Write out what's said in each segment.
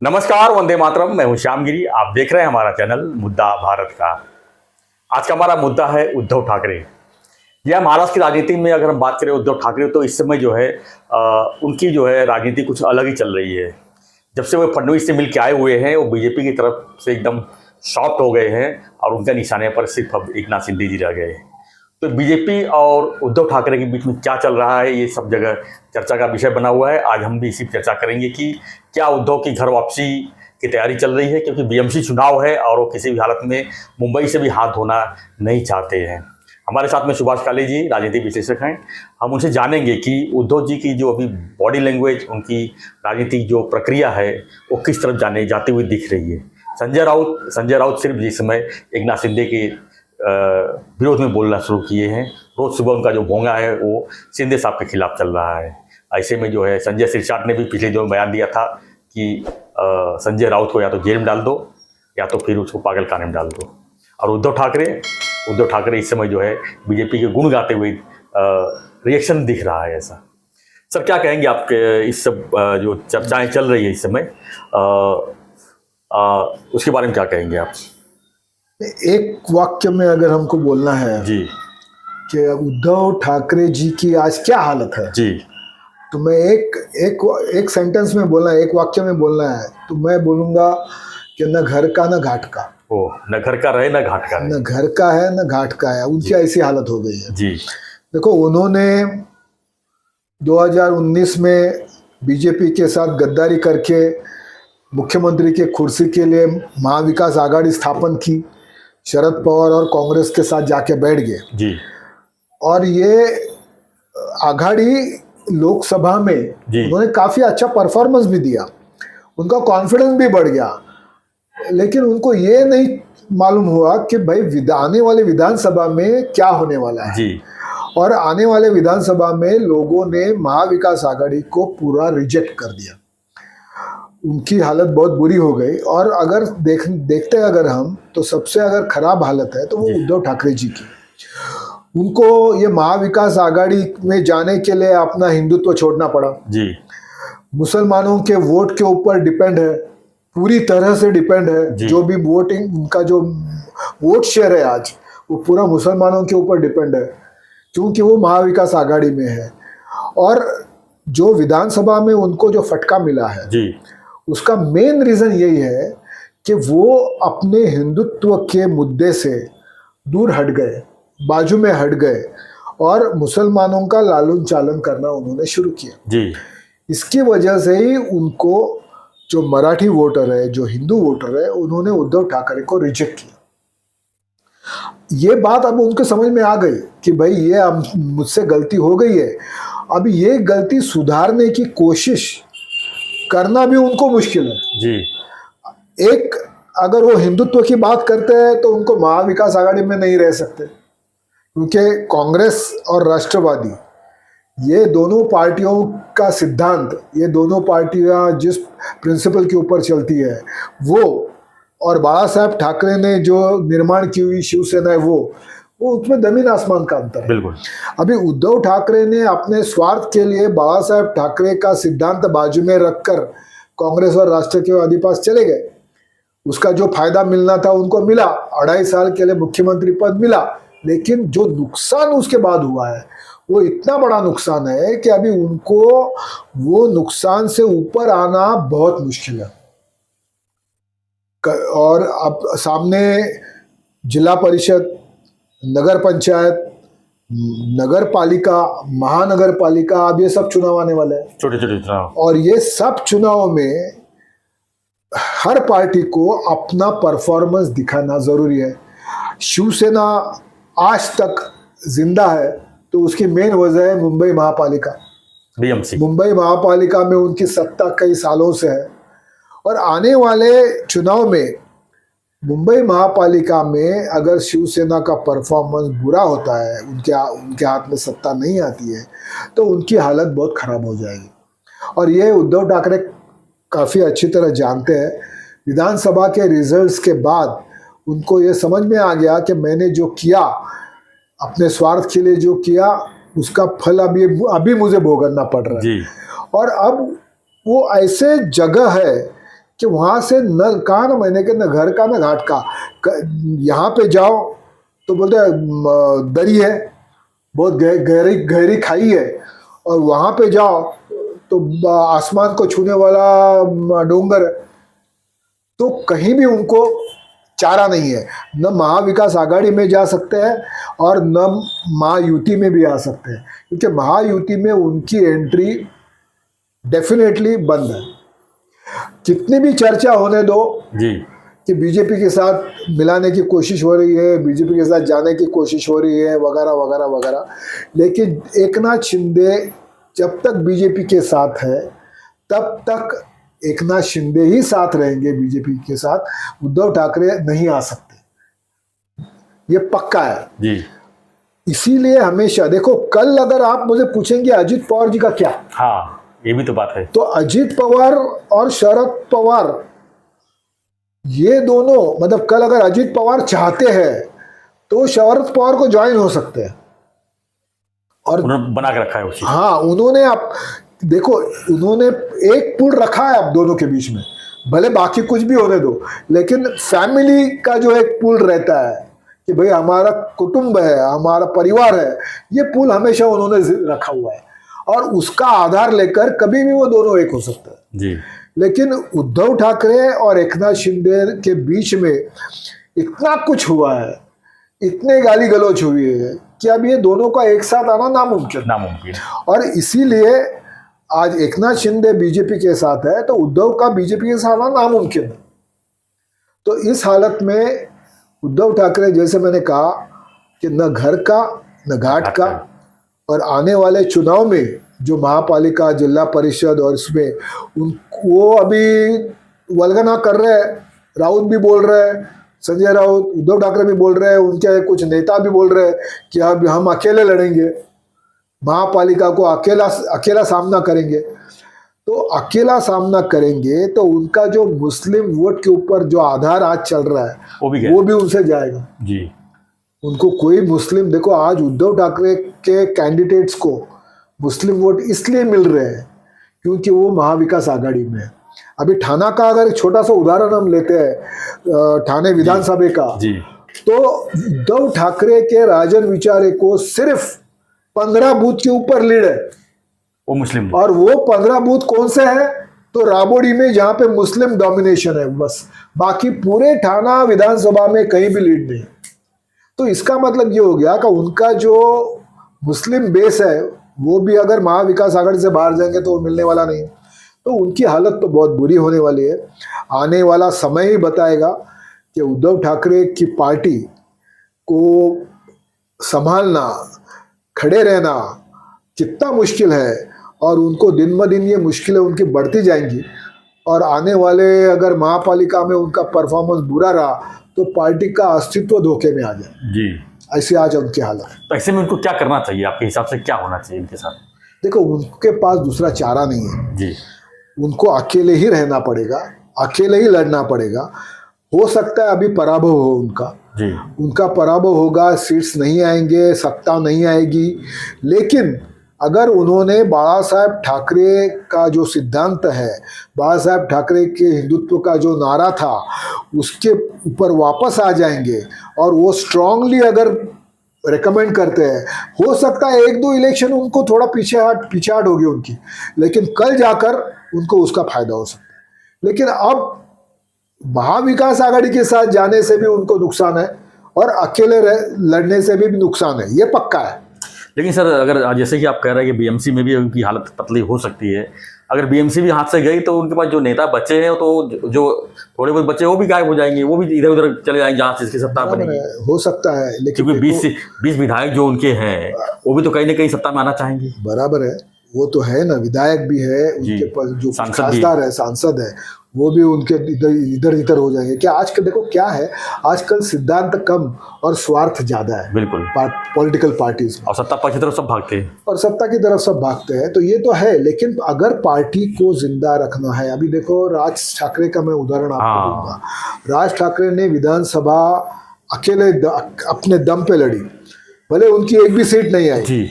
नमस्कार, वंदे मातरम। मैं हूं श्यामगिरी। आप देख रहे हैं हमारा चैनल मुद्दा भारत का। आज का हमारा मुद्दा है उद्धव ठाकरे। यह महाराष्ट्र की राजनीति में अगर हम बात करें उद्धव ठाकरे, तो इस समय जो है उनकी जो है राजनीति कुछ अलग ही चल रही है। जब से वो फडणवीस से मिल के आए हुए हैं, वो बीजेपी की तरफ से एकदम शॉक्ट हो गए हैं और उनके निशाने पर सिर्फ अब एकनाथ शिंदे जी रह गए हैं। तो बीजेपी और उद्धव ठाकरे के बीच में क्या चल रहा है, ये सब जगह चर्चा का विषय बना हुआ है। आज हम भी इसी पर चर्चा करेंगे कि क्या उद्धव की घर वापसी की तैयारी चल रही है, क्योंकि बीएमसी चुनाव है और वो किसी भी हालत में मुंबई से भी हाथ धोना नहीं चाहते हैं। हमारे साथ में सुभाष काले जी राजनीतिक विश्लेषक हैं। हम उनसे जानेंगे कि उद्धव जी की जो अभी बॉडी लैंग्वेज, उनकी राजनीतिक जो प्रक्रिया है, वो किस तरफ जाती हुई दिख रही है। संजय राउत सिर्फ जिस समय एकनाथ शिंदे के विरोध में बोलना शुरू किए हैं, रोज सुबह उनका जो भोंगा है वो शिंदे साहब के खिलाफ चल रहा है। ऐसे में जो है संजय सिरसाट ने भी पिछले दिनों बयान दिया था कि संजय राउत को या तो जेल में डाल दो या तो फिर उसको पागल खाने में डाल दो। और उद्धव ठाकरे इस समय जो है बीजेपी के गुण गाते हुए रिएक्शन दिख रहा है ऐसा। सर, क्या कहेंगे आपके इस सब जो चर्चाएं चल रही है इस समय, उसके बारे में क्या कहेंगे आप? एक वाक्य में अगर हमको बोलना है जी कि उद्धव ठाकरे जी की आज क्या हालत है जी, तो मैं एक सेंटेंस में बोलना है, एक वाक्य में बोलना है, तो मैं बोलूँगा कि न घर का न घाट का। न घर का रहे न घाट का, न घर का है न घाट का है। उनकी ऐसी हालत हो गई है। जी। देखो, उन्होंने 2019 में बीजेपी के साथ गद्दारी करके मुख्यमंत्री की कुर्सी के लिए महाविकास आघाड़ी स्थापन की, शरद पवार और कांग्रेस के साथ जाके बैठ गए जी। और ये आघाड़ी लोकसभा में उन्होंने काफी अच्छा परफॉर्मेंस भी दिया, उनका कॉन्फिडेंस भी बढ़ गया। लेकिन उनको ये नहीं मालूम हुआ कि भाई आने वाले विधानसभा में क्या होने वाला है जी। और आने वाले विधानसभा में लोगों ने महाविकास आघाड़ी को पूरा रिजेक्ट कर दिया। उनकी हालत बहुत बुरी हो गई। और अगर देखते हैं अगर हम, तो सबसे अगर खराब हालत है तो वो उद्धव ठाकरे जी की। उनको ये महाविकास आघाड़ी में जाने के लिए अपना हिंदुत्व छोड़ना पड़ा जी। मुसलमानों के वोट के ऊपर डिपेंड है, पूरी तरह से डिपेंड है। जो भी वोटिंग, उनका जो वोट शेयर है आज, वो पूरा मुसलमानों के ऊपर डिपेंड है, क्योंकि वो महाविकास आघाड़ी में है। और जो विधानसभा में उनको जो फटका मिला है जी, उसका मेन रीजन यही है कि वो अपने हिंदुत्व के मुद्दे से दूर हट गए, बाजू में हट गए और मुसलमानों का लालन चालन करना उन्होंने शुरू किया जी। इसकी वजह से ही उनको जो मराठी वोटर है, जो हिंदू वोटर है, उन्होंने उद्धव ठाकरे को रिजेक्ट किया। ये बात अब उनको समझ में आ गई कि भाई ये अब मुझसे गलती हो गई है। अब ये गलती सुधारने की कोशिश करना भी उनको मुश्किल है जी। एक, अगर वो हिंदुत्व की बात करते हैं तो उनको महाविकास आघाड़ी में नहीं रह सकते, क्योंकि कांग्रेस और राष्ट्रवादी, ये दोनों पार्टियों का सिद्धांत, ये दोनों पार्टियां जिस प्रिंसिपल के ऊपर चलती है वो, और बाला साहब ठाकरे ने जो निर्माण की हुई शिवसेना है वो उसमें जमीन आसमान का अंतर है। बिल्कुल। अभी उद्धव ठाकरे ने अपने स्वार्थ के लिए बाला साहब ठाकरे का सिद्धांत बाजू में रखकर कांग्रेस और राष्ट्रवादी पास चले गए। उसका जो फायदा मिलना था उनको मिला, 2.5 साल के लिए मुख्यमंत्री पद मिला। लेकिन जो नुकसान उसके बाद हुआ है वो इतना बड़ा नुकसान है कि अभी उनको वो नुकसान से ऊपर आना बहुत मुश्किल है। और अब सामने जिला परिषद, नगर पंचायत, नगर पालिका, महानगर पालिका, अब ये सब चुनाव आने वाले हैं, छोटे छोटे चुनाव। और ये सब चुनाव में हर पार्टी को अपना परफॉर्मेंस दिखाना जरूरी है। शिवसेना आज तक जिंदा है तो उसकी मेन वजह है मुंबई महापालिका, बीएमसी। मुंबई महापालिका में उनकी सत्ता कई सालों से है और आने वाले चुनाव में मुंबई महापालिका में अगर शिवसेना का परफॉर्मेंस बुरा होता है, उनके हाथ में सत्ता नहीं आती है, तो उनकी हालत बहुत खराब हो जाएगी। और ये उद्धव ठाकरे काफ़ी अच्छी तरह जानते हैं। विधानसभा के रिजल्ट्स के बाद उनको ये समझ में आ गया कि मैंने जो किया, अपने स्वार्थ के लिए जो किया, उसका फल अभी मुझे भोगना पड़ रहा है। और अब वो ऐसे जगह है कि वहां से न कहा ना मैंने कि न घर का न घाट का, यहाँ पे जाओ तो बोलते हैं दरी है, बहुत गहरी गहरी खाई है, और वहां पे जाओ तो आसमान को छूने वाला डोंगर है। तो कहीं भी उनको चारा नहीं है, न महाविकास आघाड़ी में जा सकते हैं और न महायुति में भी आ सकते हैं, क्योंकि महायुति में उनकी एंट्री डेफिनेटली बंद है। कितनी भी चर्चा होने दो जी कि बीजेपी के साथ मिलाने की कोशिश हो रही है, बीजेपी के साथ जाने की कोशिश हो रही है, वगैरह वगैरह वगैरह, लेकिन एकनाथ शिंदे जब तक बीजेपी के साथ है तब तक एकनाथ शिंदे ही साथ रहेंगे बीजेपी के साथ, उद्धव ठाकरे नहीं आ सकते, ये पक्का है जी। इसीलिए हमेशा देखो, कल अगर आप मुझे पूछेंगे अजित पवार जी का क्या, हाँ ये भी तो बात है। तो अजित पवार और शरद पवार ये दोनों, मतलब कल अगर अजित पवार चाहते हैं तो शरद पवार को ज्वाइन हो सकते हैं, और उन्होंने बना के रखा है उसी। हाँ उन्होंने, आप देखो उन्होंने एक पुल रखा है आप दोनों के बीच में, भले बाकी कुछ भी होने दो, लेकिन फैमिली का जो एक पुल रहता है कि भाई हमारा कुटुंब है, हमारा परिवार है, ये पुल हमेशा उन्होंने रखा हुआ है, और उसका आधार लेकर कभी भी वो दोनों एक हो सकते हैं जी। लेकिन उद्धव ठाकरे और एकनाथ शिंदे के बीच में इतना कुछ हुआ है, इतने गाली गलौज हुई है कि अब ये दोनों का एक साथ आना नामुमकिन। और इसीलिए आज एकनाथ शिंदे बीजेपी के साथ है तो उद्धव का बीजेपी के साथ आना नामुमकिन है। तो इस हालत में उद्धव ठाकरे, जैसे मैंने कहा कि न घर का न घाट का, और आने वाले चुनाव में जो महापालिका, जिला परिषद और इसमें वो अभी वल्गना कर रहे हैं, राउत भी बोल रहे हैं, संजय राउत, उद्धव ठाकरे भी बोल रहे हैं, उनके कुछ नेता भी बोल रहे हैं कि अब हम अकेले लड़ेंगे, महापालिका को अकेला सामना करेंगे। तो अकेला सामना करेंगे तो उनका जो मुस्लिम वोट के ऊपर जो आधार आज चल रहा है वो भी उनसे जाएगा जी। उनको कोई मुस्लिम, देखो आज उद्धव ठाकरे के कैंडिडेट्स को मुस्लिम वोट इसलिए मिल रहे हैं क्योंकि वो महाविकास आघाड़ी में है। अभी ठाना का अगर एक छोटा सा उदाहरण हम लेते हैं, ठाणे विधानसभा का, तो उद्धव ठाकरे के राजन विचारे को सिर्फ 15 बूथ के ऊपर लीड है, वो मुस्लिम, और वो 15 बूथ कौन से हैं, तो राबोडी में, जहां पे मुस्लिम डोमिनेशन है बस, बाकी पूरे ठाना विधानसभा में कहीं भी लीड नहीं। तो इसका मतलब ये हो गया कि उनका जो मुस्लिम बेस है वो भी अगर महाविकास आघाड़ी से बाहर जाएंगे तो वो मिलने वाला नहीं। तो उनकी हालत तो बहुत बुरी होने वाली है। आने वाला समय ही बताएगा कि उद्धव ठाकरे की पार्टी को संभालना, खड़े रहना कितना मुश्किल है, और उनको दिन ब दिन ये मुश्किलें उनकी बढ़ती जाएंगी, और आने वाले अगर महापालिका में उनका परफॉर्मेंस बुरा रहा तो पार्टी का अस्तित्व धोखे में आ जाए जी। ऐसी आज उनकी हालत। तो ऐसे में उनको क्या करना चाहिए, आपके हिसाब से क्या होना चाहिए इनके साथ? देखो उनके पास दूसरा चारा नहीं है जी, उनको अकेले ही रहना पड़ेगा, अकेले ही लड़ना पड़ेगा। हो सकता है अभी पराभव हो उनका जी, उनका पराभव होगा, सीट्स नहीं आएंगे, सत्ता नहीं आएगी, लेकिन अगर उन्होंने बाला साहेब ठाकरे का जो सिद्धांत है, बाला साहेब ठाकरे के हिंदुत्व का जो नारा था, उसके ऊपर वापस आ जाएंगे और वो स्ट्रांगली अगर रेकमेंड करते हैं, हो सकता है 1-2 इलेक्शन उनको थोड़ा पीछेहट होगी उनकी, लेकिन कल जाकर उनको उसका फायदा हो सकता है। लेकिन अब महाविकास आघाड़ी के साथ जाने से भी उनको नुकसान है और अकेले लड़ने से भी नुकसान है, ये पक्का है। लेकिन सर अगर जैसे कि आप कह रहे हैं कि बीएमसी में भी उनकी हालत पतली हो सकती है, अगर बीएमसी भी हाथ से गई तो उनके पास जो नेता बचे हैं तो जो थोड़े बहुत बच्चे वो भी गायब हो जाएंगे, वो भी इधर उधर चले जाएंगे जहाँ से इसकी सत्ता बनेगी। हो सकता है, लेकिन क्योंकि 20 विधायक जो उनके हैं वो भी तो कहीं ना कहीं सत्ता में आना चाहेंगे। बराबर है, वो तो है ना, विधायक भी है, उनके पास जो खासदार है, सांसद है, वो भी उनके इधर हो जाएंगे। क्या आजकल देखो क्या है, आजकल सिद्धांत कम और स्वार्थ ज्यादा है, बिल्कुल पॉलिटिकल पार्टीज में, और सत्ता पक्ष की तरफ सब भागते हैं, और सत्ता की तरफ सब भागते हैं। तो ये तो है, लेकिन अगर पार्टी को जिंदा रखना है, अभी देखो राज ठाकरे का मैं उदाहरण आपको दूंगा। राज ठाकरे ने विधानसभा अकेले अपने दम पे लड़ी, भले उनकी एक भी सीट नहीं आई,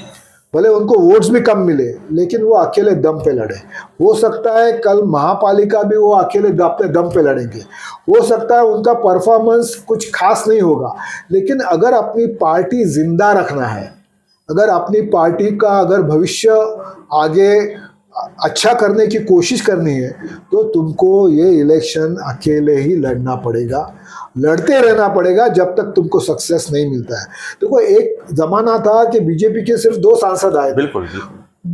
भले उनको वोट्स भी कम मिले, लेकिन वो अकेले दम पे लड़े। हो सकता है कल महापालिका भी वो अकेले अपने दम पे लड़ेंगे। हो सकता है उनका परफॉर्मेंस कुछ खास नहीं होगा, लेकिन अगर अपनी पार्टी जिंदा रखना है, अगर अपनी पार्टी का अगर भविष्य आगे अच्छा करने की कोशिश करनी है, तो तुमको ये इलेक्शन अकेले ही लड़ना पड़ेगा, लड़ते रहना पड़ेगा जब तक तुमको सक्सेस नहीं मिलता है। देखो, एक जमाना था कि बीजेपी के सिर्फ 2 सांसद आए थे। बिल्कुल।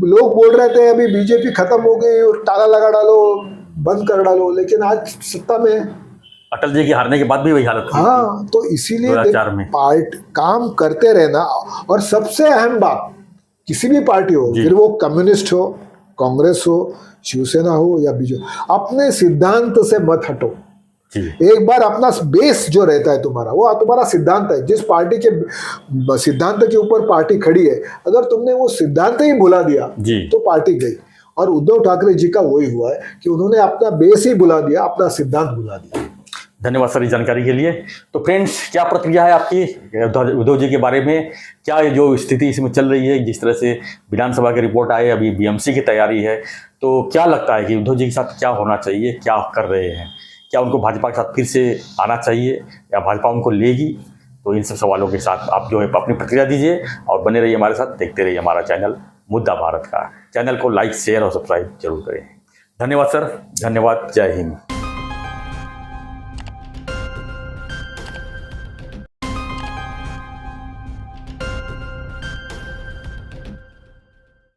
लोग बोल रहे थे अभी बीजेपी खत्म हो गई और ताला लगा डालो, बंद कर डालो, लेकिन आज सत्ता में है। अटल जी के हारने के बाद भी वही हालत थी। हाँ, तो इसीलिए 2004 में पार्ट काम करते रहना। और सबसे अहम बात, किसी भी पार्टी हो, फिर वो कम्युनिस्ट हो, कांग्रेस हो, शिवसेना हो या बीजेपी, अपने सिद्धांत से मत हटो। एक बार अपना बेस जो रहता है तुम्हारा, वो तुम्हारा सिद्धांत है। जिस पार्टी के सिद्धांत के ऊपर पार्टी खड़ी है, अगर तुमने वो सिद्धांत ही भुला दिया तो पार्टी गई। और उद्धव ठाकरे जी का वही हुआ है कि उन्होंने अपना बेस ही भुला दिया, अपना सिद्धांत भुला दिया। धन्यवाद सर इस जानकारी के लिए। तो फ्रेंड्स, क्या प्रतिक्रिया है आपकी उद्धव जी के बारे में? क्या जो स्थिति इसमें चल रही है, जिस तरह से विधानसभा की रिपोर्ट आए, अभी बीएमसी की तैयारी है, तो क्या लगता है कि उद्धव जी के साथ क्या होना चाहिए, क्या कर रहे हैं? क्या उनको भाजपा के साथ फिर से आना चाहिए या भाजपा उनको लेगी? तो इन सब सवालों के साथ आप जो है अपनी प्रतिक्रिया दीजिए और बने रहिए हमारे साथ, देखते रहिए हमारा चैनल मुद्दा भारत का। चैनल को लाइक, शेयर और सब्सक्राइब जरूर करें। धन्यवाद सर, धन्यवाद। जय हिंद।